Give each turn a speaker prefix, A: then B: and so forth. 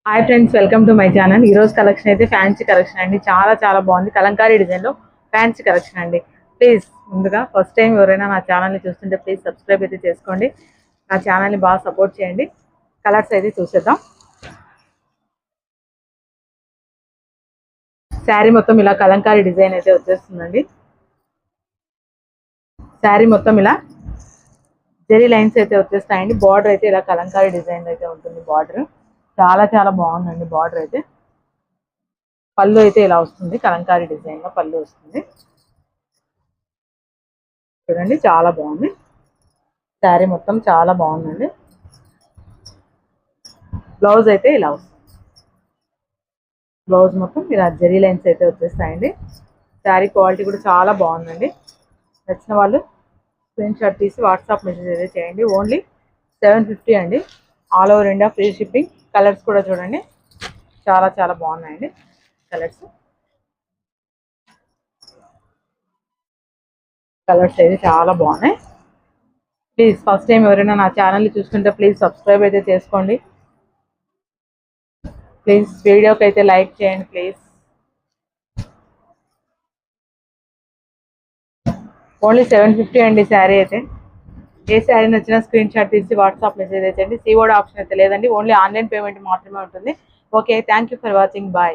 A: Hi friends, welcome to my channel. ఈ రోజు collection అయితే ఫ్యాన్సీ కలెక్షన్ అండి. చాలా బాగుంది. కలంకారీ డిజైన్లో ఫ్యాన్సీ కలెక్షన్ అండి. ప్లీజ్ ముందుగా ఫస్ట్ టైం ఎవరైనా నా ఛానల్ని చూస్తుంటే ప్లీజ్ సబ్స్క్రైబ్ అయితే చేసుకోండి. నా ఛానల్ని బాగా సపోర్ట్ చేయండి. కలర్స్ అయితే చూసేద్దాం. శారీ మొత్తం ఇలా కలంకారీ డిజైన్ అయితే వచ్చేస్తుందండి. శారీ మొత్తం ఇలా జెరీ లైన్స్ అయితే వచ్చేస్తాయండి. బార్డర్ అయితే ఇలా కలంకారీ డిజైన్ అయితే ఉంటుంది. బార్డర్ చాలా బాగుందండి. బార్డర్ అయితే పళ్ళు అయితే ఇలా వస్తుంది. కలంకారీ డిజైన్ లో పళ్ళు వస్తుంది. చూడండి, చాలా బాగుంది. శారీ మొత్తం చాలా బాగుందండి. బ్లౌజ్ అయితే ఇలా వస్తుంది. బ్లౌజ్ మొత్తం ఇలా జెరీ లైన్స్ అయితే వచ్చేస్తాయండి. శారీ క్వాలిటీ కూడా చాలా బాగుందండి. నచ్చిన వాళ్ళు స్క్రీన్ షాట్ తీసి వాట్సాప్ మెసేజ్ అయితే చేయండి. ఓన్లీ 750 అండి. All over India free shipping. Colours కూడా చూడండి, చాలా బాగున్నాయండి. కలర్స్ అయితే చాలా బాగున్నాయి. ప్లీజ్ ఫస్ట్ టైం ఎవరైనా నా ఛానల్ని చూస్తుంటే ప్లీజ్ సబ్స్క్రైబ్ అయితే చేసుకోండి. ప్లీజ్ వీడియోకి అయితే లైక్ చేయండి. ప్లీజ్ ఓన్లీ 750 అండి శారీ అయితే. ఏ శారీ నచ్చినా స్క్రీన్ షాట్ తీసి వాట్సాప్ మెసేజ్ అయితే చేయండి. సీఓడి ఆప్షన్ అయితే లేదండి. ఓన్లీ ఆన్లైన్ పేమెంట్ మాత్రమే ఉంటుంది. Okay, thank you for watching. Bye.